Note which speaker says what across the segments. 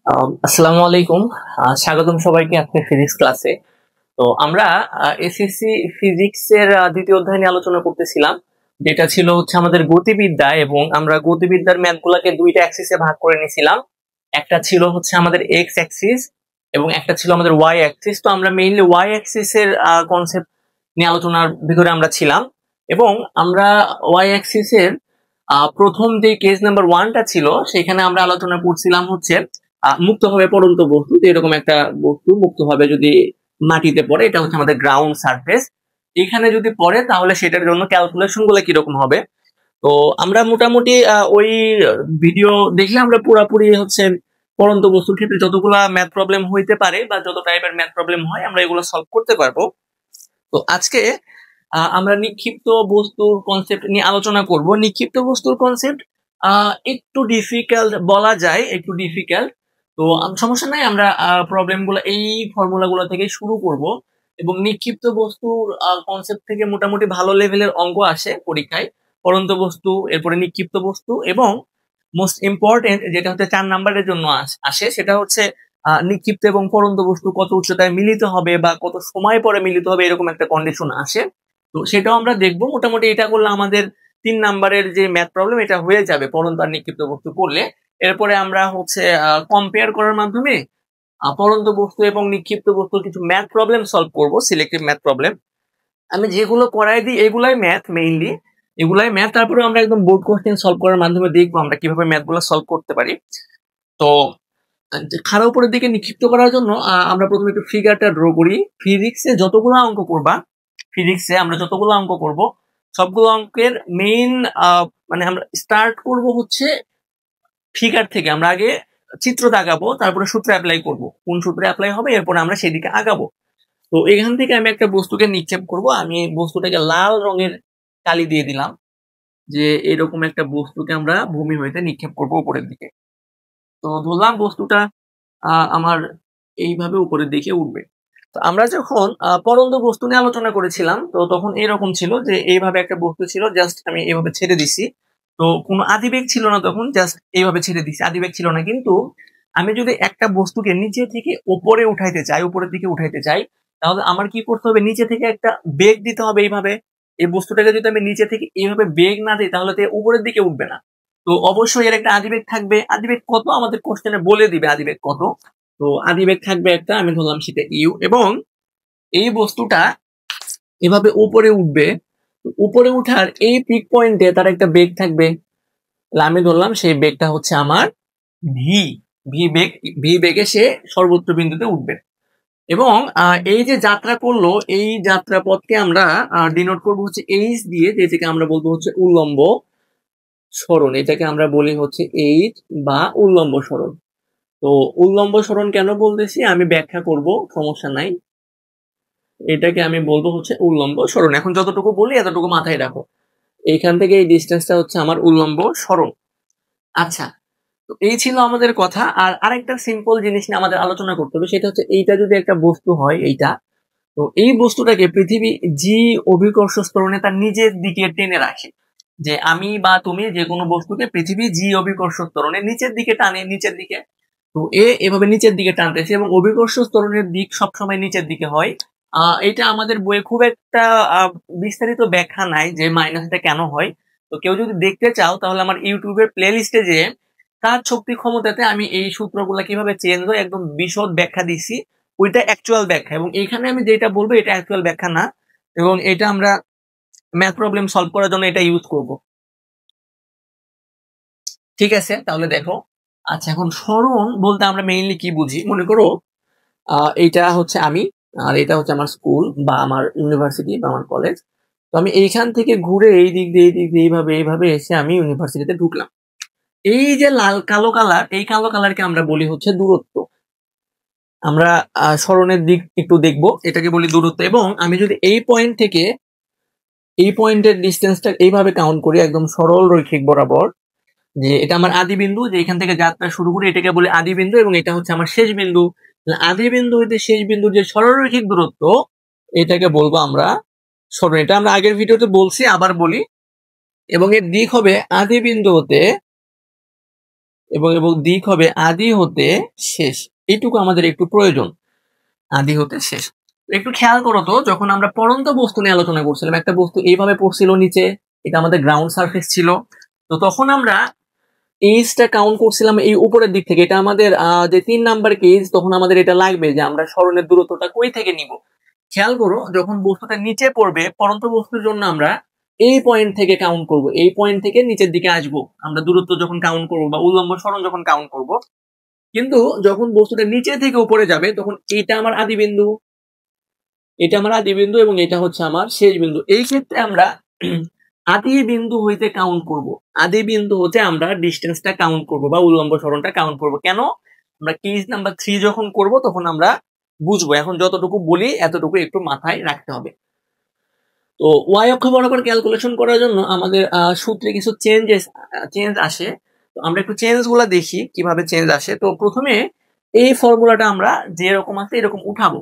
Speaker 1: আসসালামু আলাইকুম। স্বাগতম সবাইকে আজকে ফিজিক্স ক্লাসে। তো আমরা এসএসসি ফিজিক্স এর দ্বিতীয় অধ্যায় নিয়ে আলোচনা করতেছিলাম, যেটা ছিল হচ্ছে আমাদের গতিবিদ্যা। এবং আমরা গতিবিদ্যার ম্যাথ গুলাকে দুইটা অ্যাক্সিসে ভাগ করে নিয়েছিলাম। একটা ছিল হচ্ছে আমাদের এক্স অ্যাক্সিস এবং একটা ছিল আমাদের ওয়াই অ্যাক্সিস। তো আমরা মেইনলি ওয়াই অ্যাক্সিস এর কনসেপ্ট নিয়ে আলোচনার ভিতরে আমরা ছিলাম। এবং আমরা ওয়াই অ্যাক্সিস এর প্রথম যে কেস নাম্বার ওয়ানটা ছিল সেখানে আমরা আলোচনা করছিলাম হচ্ছে মুক্তভাবে পড়ন্ত বস্তু। তো এরকম একটা বস্তু মুক্তভাবে যদি মাটিতে পড়ে, এটা হচ্ছে আমাদের গ্রাউন্ড সারফেস। এখানে যদি পড়ে তাহলে সেটার জন্য ক্যালকুলেশন গুলো কিরকম হবে। তো আমরা মোটামুটি ওই ভিডিও দেখলে আমরা পুরাপুরি হচ্ছে পড়ন্ত বস্তুর ক্ষেত্রে যতগুলা ম্যাথ প্রবলেম হইতে পারে বা যত টাইপের ম্যাথ প্রবলেম হয় আমরা এগুলো সলভ করতে পারবো। তো আজকে আমরা নিক্ষিপ্ত বস্তুর কনসেপ্ট নিয়ে আলোচনা করব। নিক্ষিপ্ত বস্তুর কনসেপ্ট একটু ডিফিকাল্ট বলা যায়, একটু ডিফিকাল্ট। তো সমস্যা নাই, আমরা প্রবলেম গুলো এই ফর্মুলা গুলো থেকে শুরু করব। এবং নিক্ষিপ্ত বস্তুর কনসেপ্ট থেকে মোটামুটি ভালো লেভেলের অঙ্ক আসে পরীক্ষায়। পড়ন্ত বস্তু, এরপরে নিক্ষিপ্ত বস্তু, এবং মোস্ট ইম্পর্টেন্ট যেটা হচ্ছে 4 নাম্বারের জন্য আসে সেটা হচ্ছে নিক্ষিপ্ত এবং পড়ন্ত বস্তু কত উচ্চতায় মিলিত হবে বা কত সময় পরে মিলিত হবে, এরকম একটা কন্ডিশন আসে। তো সেটাও আমরা দেখবো। মোটামুটি এটা করলে আমাদের 3 নাম্বারের যে ম্যাথ প্রবলেম এটা হয়ে যাবে পড়ন্ত আর নিক্ষিপ্ত বস্তু করলে। এরপরে আমরা হচ্ছে কম্পেয়ার করার মাধ্যমে পড়ন্ত বস্তু এবং নিক্ষিপ্ত বস্তুর কিছু ম্যাথ প্রবলেম সলভ করব, সিলেক্টিভ ম্যাথ প্রবলেম। আমি যেগুলো করাই দিই এগুলাই ম্যাথ, মেইনলি এগুলাই ম্যাথ। তারপরে আমরা একদম বোর্ড কোশ্চেন সলভ করার মাধ্যমে দেখবো আমরা কিভাবে ম্যাথ গুলো সলভ করতে পারি। তো খাড়া উপরের দিকে নিক্ষিপ্ত করার জন্য আমরা প্রথমে একটু ফিগারটা ড্র করি। ফিজিক্সে যতগুলো অঙ্ক করবা, ফিজিক্সে আমরা যতগুলো অঙ্ক করব সবগুলো অঙ্কের মেইন মানে আমরা স্টার্ট করব হচ্ছে ফিগার থেকে। আমরা আগে চিত্র দাগাবো, তারপরে সূত্র অ্যাপ্লাই করব, কোন সূত্রে অ্যাপ্লাই হবে, এরপরে আমরা সেদিকে আগাবো। তো এখান থেকে আমি একটা বস্তুকে নিক্ষেপ করব। আমি বস্তুটাকে লাল রঙের কালি দিয়ে দিলাম, যে এরকম একটা বস্তুকে আমরা ভূমি হইতে নিক্ষেপ করব উপরের দিকে। তো ধরলাম বস্তুটা আমার এইভাবে উপরের দিকে উঠবে। তো আমরা যখন পরন্ত বস্তু নিয়ে আলোচনা করেছিলাম তো তখন এরকম ছিল যে এইভাবে একটা বস্তু ছিল, জাস্ট আমি এইভাবে ছেড়ে দিছি। তো কোনো আদিবেগ ছিল না, তখন জাস্ট এইভাবে ছেড়ে দিছি, আদিবেগ ছিল না। কিন্তু আমি যদি একটা বস্তুকে নিচে থেকে উপরে উঠাইতে চাই, উপরের দিকে উঠাইতে চাই, তাহলে আমার কি করতে হবে, নিচে থেকে একটা বেগ দিতে হবে এইভাবে। এই বস্তুটাকে যদি আমি নিচে থেকে এইভাবে বেগ না দিই তাহলে তো উপরের দিকে উঠবে না। তো অবশ্যই এর একটা আদিবেগ থাকবে। আদিবেগ কত আমাদের কোশ্চেনে বলে দিবে আদিবেগ কত। তো আদিবেগ থাকবে একটা, আমি ধরলাম সেটা ইউ। এবং এই বস্তুটা এভাবে উপরে উঠবে। উপরে উঠার এই পিক পয়েন্টে তার একটা বেগ থাকবে। আমি ধরলাম সেই বেগটা হচ্ছে আমার ভি। ভি বেগ, ভি বেগে সে সর্বোচ্চ বিন্দুতে উঠবে। এবং এই যে যাত্রা করলো, এই যাত্রা পথকে আমরা ডিনোট করবো হচ্ছে এইচ দিয়ে, যেটাকে আমরা বলবো হচ্ছে উল্লম্ব সরণ। এটাকে আমরা বলি হচ্ছে এইচ বা উল্লম্ব সরণ। তো উল্লম্ব সরণ কেন বলতেছি আমি ব্যাখ্যা করব, সমস্যা নাই। এটাকে আমি বলবো হচ্ছে উল্লম্ব সরণ। এখন যতটুকু বলি এতটুকু মাথায় রাখো। এইখান থেকে এই ডিস্টেন্সটা হচ্ছে আমার উল্লম্ব সরণ। আচ্ছা, তো এই ছিল আমাদের কথা। আর আরেকটা সিম্পল জিনিস নিয়ে আমাদের আলোচনা করতে হবে, সেটা হচ্ছে এইটা যদি একটা বস্তু হয়, এইটা, তো এই বস্তুটাকে পৃথিবী জি অভিকর্ষ ত্বরণে তার নিজের দিকে টেনে রাখে। যে আমি বা তুমি যে কোনো বস্তুকে পৃথিবী জি অভিকর্ষ ত্বরণে নিচের দিকে টানে, নিচের দিকে। তো এভাবে নিচের দিকে টানতেছে এবং অভিকর্ষ ত্বরণের দিক সবসময় নিচের দিকে হয়। এটা আমাদের বইয়ে খুব একটা বিস্তারিত ব্যাখ্যা নাই যে মাইনাসটা কেন হয়। তো কেউ যদি দেখতে চাও তাহলে আমার ইউটিউবের প্লে লিস্টে যে কাজ শক্তি ক্ষমতাতে আমি এই সূত্রগুলো কিভাবে চেঞ্জ হয় একদম বিশদ ব্যাখ্যা দিছি। ওইটা অ্যাকচুয়াল ব্যাখ্যা, এবং এখানে আমি যেটা বলবো এটা অ্যাকচুয়াল ব্যাখ্যা না। এবং এটা আমরা ম্যাথ প্রবলেম সলভ করার জন্য এটা ইউজ করব। ঠিক আছে, তাহলে দেখো। আচ্ছা, এখন সরণ বলতে আমরা মেইনলি কি বুঝি, মনে করো এইটা হচ্ছে আমি, আর এটা হচ্ছে আমার স্কুল বা আমার ইউনিভার্সিটি বা আমার কলেজ। তো আমি এইখান থেকে ঘুরে এই দিক দিয়ে এই দিক দিয়ে এইভাবে এইভাবে এসে আমি ইউনিভার্সিটিতে ঢুকলাম। এই যে লাল কালো কালার, এই কালো কালারকে আমরা বলি হচ্ছে দূরত্ব। আমরা সরণের দিক একটু দেখবো, এটাকে বলি দূরত্ব। এবং আমি যদি এই পয়েন্ট থেকে এই পয়েন্টের ডিস্টেন্সটা এইভাবে কাউন্ট করি একদম সরল রৈখিক বরাবর, যে এটা আমার আদি বিন্দু, যে এখান থেকে যাত্রা শুরু করি এটাকে বলি আদি বিন্দু, এবং এটা হচ্ছে আমার শেষ বিন্দু। আদি বিন্দু হইতে শেষ বিন্দুর যে সরলরৈখিক দূরত্ব এটাকে বলবো আমরা সরণ। এটা আমরা আগের ভিডিওতে বলছি, আবার বলি। এবং এর দিক হবে আদি বিন্দু হতে এবং এবং দিক হবে আদি হতে শেষ। এইটুকু আমাদের একটু প্রয়োজন, আদি হতে শেষ। একটু খেয়াল করো তো, যখন আমরা পড়ন্ত বস্তু নিয়ে আলোচনা করছিলাম, একটা বস্তু এইভাবে পড়ছিল নিচে, এটা আমাদের গ্রাউন্ড সারফেস ছিল, তো তখন আমরা এইজটা কাউন্ট করছিলাম এই উপরের দিক থেকে। এটা আমাদের যে 3 নাম্বার কেজ, তখন আমাদের এটা লাগবে যে আমরা সরণের দূরত্বটা কই থেকে নিব। খেয়াল করো, যখন বস্তুটা নিচে পড়বে পড়ন্ত বস্তুর জন্য আমরা এই পয়েন্ট থেকে কাউন্ট করব, এই পয়েন্ট থেকে নিচের দিকে আসব আমরা দূরত্ব যখন কাউন্ট করব বা উল্লম্ব সরণ যখন কাউন্ট করব। কিন্তু যখন বস্তুটা নিচে থেকে উপরে যাবে তখন এটা আমার আদি বিন্দু, এটা আমার আদি বিন্দু এবং এটা হচ্ছে আমার শেষ বিন্দু। এই ক্ষেত্রে আমরা আদি বিন্দু হইতে কাউন্ট করব, আদি বিন্দু হতে আমরা ডিস্টেন্সটা কাউন্ট করব বা উল্লম্ব সরণটা কাউন্ট করব। কেন? আমরা কেস নাম্বার 3 যখন করব তখন আমরা বুঝবো। এখন যতটুকু বলি এতটুকু একটু মাথায় রাখতে হবে। তো ওয়াই অক্ষ বরাবর ক্যালকুলেশন করার জন্য আমাদের সূত্রে কিছু চেঞ্জ আসে। তো আমরা একটু চেঞ্জ গুলা দেখি কিভাবে চেঞ্জ আসে। তো প্রথমে এই ফর্মুলাটা আমরা যেরকম আছে এরকম উঠাবো।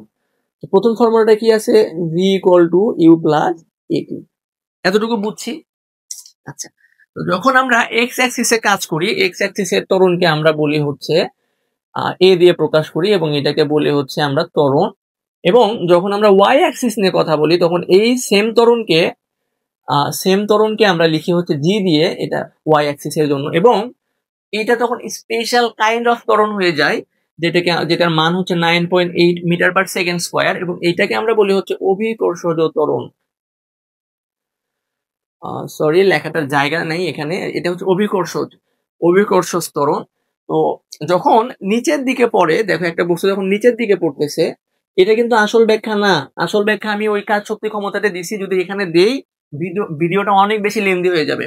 Speaker 1: তো প্রথম ফর্মুলাটা কি আছে? V equal to U plus at, এতটুকু বুঝছি। আচ্ছা, তো যখন আমরা এক্স অ্যাক্সিসে কাজ করি, এক্স অ্যাক্সিসের ত্বরণকে আমরা বলি হচ্ছে এ দিয়ে প্রকাশ করি এবং এটাকে বলি হচ্ছে আমরা ত্বরণ। এবং যখন আমরা ওয়াই অ্যাক্সিস নিয়ে কথা বলি তখন এই সেম ত্বরণকে আমরা লিখি হচ্ছে জি দিয়ে, এটা ওয়াই অ্যাক্সিসের জন্য। এবং এটা তখন স্পেশাল কাইন্ড অফ ত্বরণ হয়ে যায়, যেটার মান হচ্ছে 9.8 মিটার পার সেকেন্ড স্কোয়ার, এবং এইটাকে আমরা বলি হচ্ছে অভিকর্ষজ ত্বরণ। সরি, লেখাটার জায়গা নাই এখানে, এটা হচ্ছে অভিকর্ষজ ত্বরণ। তো যখন নিচের দিকে পড়ে, দেখো একটা বস্তু যখন নিচের দিকে পড়তেছে, এটা কিন্তু আসল ব্যাখ্যা না। আসল ব্যাখ্যা আমি ওই কাজ শক্তি ক্ষমতাটা দিছি, যদি এখানে দেই ভিডিওটা অনেক বেশি লেন্দি হয়ে যাবে।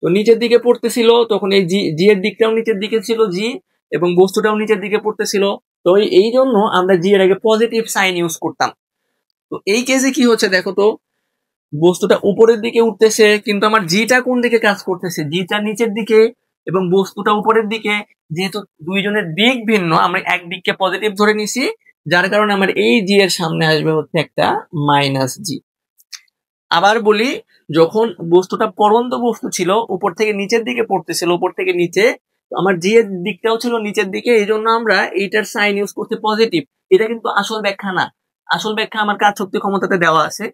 Speaker 1: তো নিচের দিকে পড়তেছিল তখন এই জি এর দিকটাও নিচের দিকে ছিল জি, এবং বস্তুটাও নিচের দিকে পড়তেছিল। তো এই জন্য আমরা জি এর আগে পজিটিভ সাইন ইউজ করতাম। তো এই কেসে কি হচ্ছে দেখো তো, বস্তুটা উপরের দিকে উঠতেছে কিন্তু আমার জিটা কোন দিকে কাজ করতেছে? জিটা নিচের দিকে এবং বস্তুটা উপরের দিকে। যেহেতু দুইজনের দিক ভিন্ন, আমরা এক দিককে পজিটিভ ধরে নিছি, যার কারণে আমার এই জি এর সামনে আসবে হচ্ছে একটা মাইনাস জি। আবার বলি, যখন বস্তুটা পড়ন্ত বস্তু ছিল, উপর থেকে নিচের দিকে পড়তেছিল, উপর থেকে নিচে, আমার জি এর দিকটাও ছিল নিচের দিকে, এই জন্য আমরা এইটার সাইন ইউজ করতে পজিটিভ। এটা কিন্তু আসল ব্যাখ্যা না, আসল ব্যাখ্যা আমার কাজ শক্তি ক্ষমতাতে দেওয়া আছে।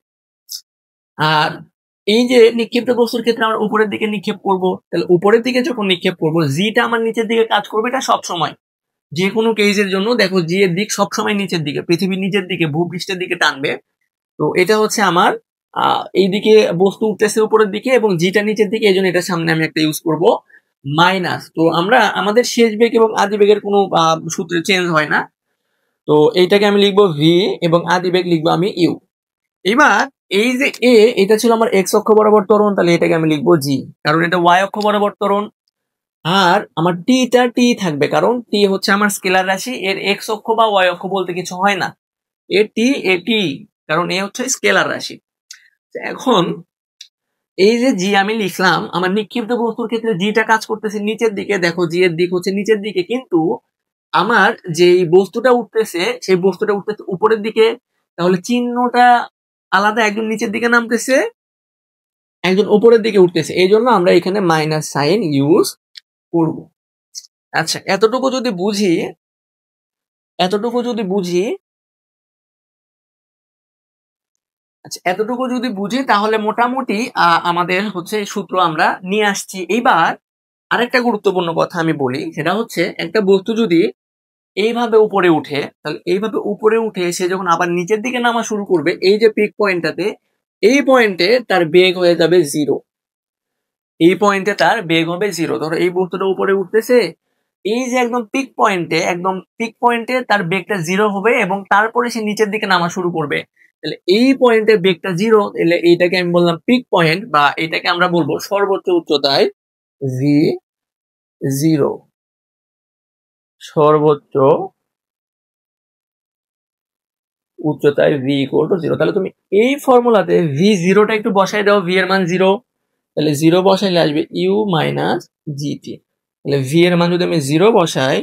Speaker 1: আর এই যে নিক্ষিপ্ত বস্তুর ক্ষেত্রে আমরা উপরের দিকে নিক্ষেপ করব, তাহলে উপরের দিকে যখন নিক্ষেপ করব জিটা আমার নিচের দিকে কাজ করবে, এটা সবসময় যে কোনো কেসের জন্য দেখো জি এর দিক সবসময় নিচের দিকে, পৃথিবীর নিচের দিকে, ভূপৃষ্ঠের দিকে টানবে। তো এটা হচ্ছে আমার এইদিকে বস্তু উঠতেছে উপরের দিকে এবং জিটা নিচের দিকে, এই জন্য এটার সামনে আমি একটা ইউজ করব মাইনাস। তো আমরা আমাদের শেষ বেগ এবং আদি বেগের কোনো সূত্রে চেঞ্জ হয় না। তো এইটাকে আমি লিখবো ভি এবং আদি বেগ লিখবো আমি ইউ। এবার এই যে এটা ছিল আমার এক্স অক্ষ বরাবর ত্বরণ, তাহলে এটাকে আমি লিখবো জি, কারণ এটা ওয়াই অক্ষ বরাবর ত্বরণ। আর আমার টিটা টি থাকবে, কারণ টি হচ্ছে আমার স্কেলার রাশি, এর এক্স অক্ষ বা ওয়াই অক্ষ বলতে কিছু হয় না, এটি, কারণ এ হচ্ছে স্কেলার রাশি। এখন এই যে জি আমি লিখলাম, আমার নিক্ষিপ্ত বস্তুর ক্ষেত্রে জিটা কাজ করতেছে নিচের দিকে, দেখো জি এর দিক হচ্ছে নিচের দিকে, কিন্তু আমার যে বস্তুটা উঠতেছে সেই বস্তুটা উঠতেছে উপরের দিকে, তাহলে চিহ্নটা আলাদা, একজন নিচের দিকে নামতেছে, একজন উপরের দিকে উঠতেছে, এই জন্য আমরা এখানে মাইনাস সাইন ইউজ করব। আচ্ছা, এতটুকু যদি বুঝি, তাহলে মোটামুটি আমাদের হচ্ছে সূত্র আমরা নিয়ে আসছি। এইবার আরেকটা গুরুত্বপূর্ণ কথা আমি বলি, সেটা হচ্ছে একটা বস্তু যদি এইভাবে উপরে উঠে, তাহলে এইভাবে উপরে উঠে সে যখন আবার নিচের দিকে নামা শুরু করবে, এই যে পিক পয়েন্টটাতে, এই পয়েন্টে তার বেগ হয়ে যাবে জিরো, এই পয়েন্টে তার বেগ হবে জিরো। ধরো এই বস্তুটা উপরে উঠতেছে, এই যে একদম পিক পয়েন্টে তার বেগটা জিরো হবে এবং তারপরে সে নিচের দিকে নামা শুরু করবে, তাহলে এই পয়েন্টে বেগটা জিরো, তাহলে এইটাকে আমি বললাম পিক পয়েন্ট, বা এটাকে আমরা বলবো সর্বোচ্চ উচ্চতায় ভি জিরো, সর্বোচ্চ উচ্চতায় ভি ইকুয়াল টু জিরো। তাহলে তুমি এই ফর্মুলাতে ভি জিরোটা একটু বসাই দাও, ভি এর মান জিরো, তাহলে জিরো বসাইলে আসবে ইউ মাইনাস জিটি। তাহলে ভি এর মান যদি আমি জিরো বসাই,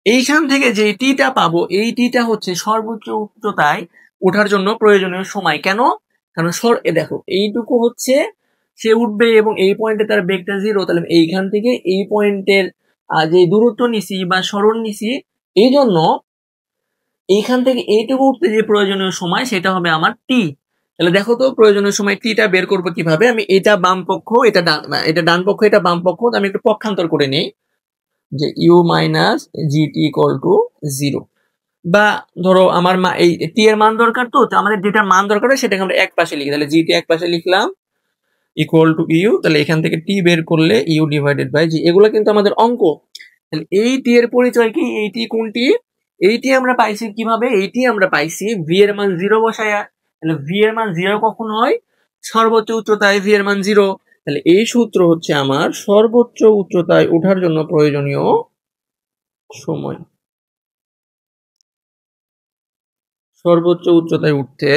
Speaker 1: এইখান থেকে যে টিটা পাবো, এই টিটা হচ্ছে সর্বোচ্চ উচ্চতায় ওঠার জন্য প্রয়োজনীয় সময়। কেন? কারণ দেখো এইটুকু হচ্ছে সে উঠবে এবং এই পয়েন্টে তার বেগটা জিরো, তাহলে এইখান থেকে এই পয়েন্টের যে দূরত্ব নিছি বা সরণ নিছি, এই জন্য এইখান থেকে এইটুকু উঠতে যে প্রয়োজনীয় সময় সেটা হবে আমার টি। তাহলে দেখো তো প্রয়োজনীয় সময় টিটা বের করবো কিভাবে। আমি এটা বাম পক্ষ, এটা ডান পক্ষ, এটা বাম পক্ষ, আমি একটু পক্ষান্তর করে নিই যে U minus GT equal to 0। বা ধরো আমার এই টি এর মান দরকার, তো আমাদের যেটার মান দরকার সেটাকে আমরা এক পাশে লিখি, তাহলে জিটি এক পাশে লিখলাম ইকুয়াল টু ইউ। তাহলে এখান থেকে টি বের করলে ইউ ডিভাইডেড বাই জি। এগুলো কিন্তু আমাদের অঙ্ক। তাহলে এই টি এর পরিচয় কি, এই টি কোনটি, এইটি আমরা পাইছি কিভাবে, এইটি আমরা পাইছি ভি এর মান 0 বসায়া। তাহলে ভি এর মান 0 কখন হয়, সর্বোচ্চ উচ্চতায় ভি এর মান 0। তাহলে এই সূত্র হচ্ছে আমার সর্বোচ্চ উচ্চতায় ওঠার জন্য প্রয়োজনীয় সময়। সর্বোচ্চ উচ্চতায় উঠতে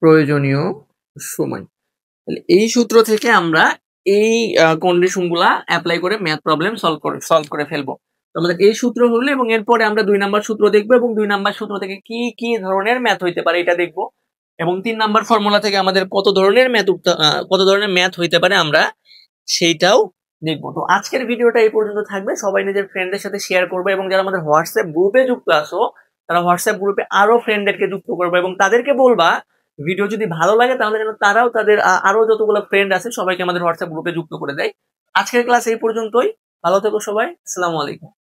Speaker 1: প্রয়োজনীয় সময়। তাহলে এই সূত্র থেকে আমরা এই কন্ডিশন গুলা অ্যাপ্লাই করে ম্যাথ প্রবলেম সলভ করে ফেলবো। তো আমাদের এই সূত্র হলো, এবং এরপরে আমরা 2 নাম্বার সূত্র দেখবো, এবং 2 নাম্বার সূত্র থেকে কি কি ধরনের ম্যাথ হইতে পারে এটা দেখবো, এবং 3 নাম্বার ফর্মুলা থেকে আমাদের কত ধরনের ম্যাথ হইতে পারে আমরা সেইটাও দেখবো। তো আজকের ভিডিওটা এই পর্যন্ত থাকবে। সবাই নিজের ফ্রেন্ডদের সাথে শেয়ার করবে, এবং যারা আমাদের হোয়াটসঅ্যাপ গ্রুপে যুক্ত আছো তারা হোয়াটসঅ্যাপ গ্রুপে আরো ফ্রেন্ডদেরকে যুক্ত করবে, এবং তাদেরকে বলবা ভিডিও যদি ভালো লাগে তাহলে যেন তারাও তাদের আরো যতগুলো ফ্রেন্ড আছে সবাইকে আমাদের হোয়াটসঅ্যাপ গ্রুপে যুক্ত করে দেয়। আজকের ক্লাস এই পর্যন্তই। ভালো থেকো সবাই। আসসালামু আলাইকুম।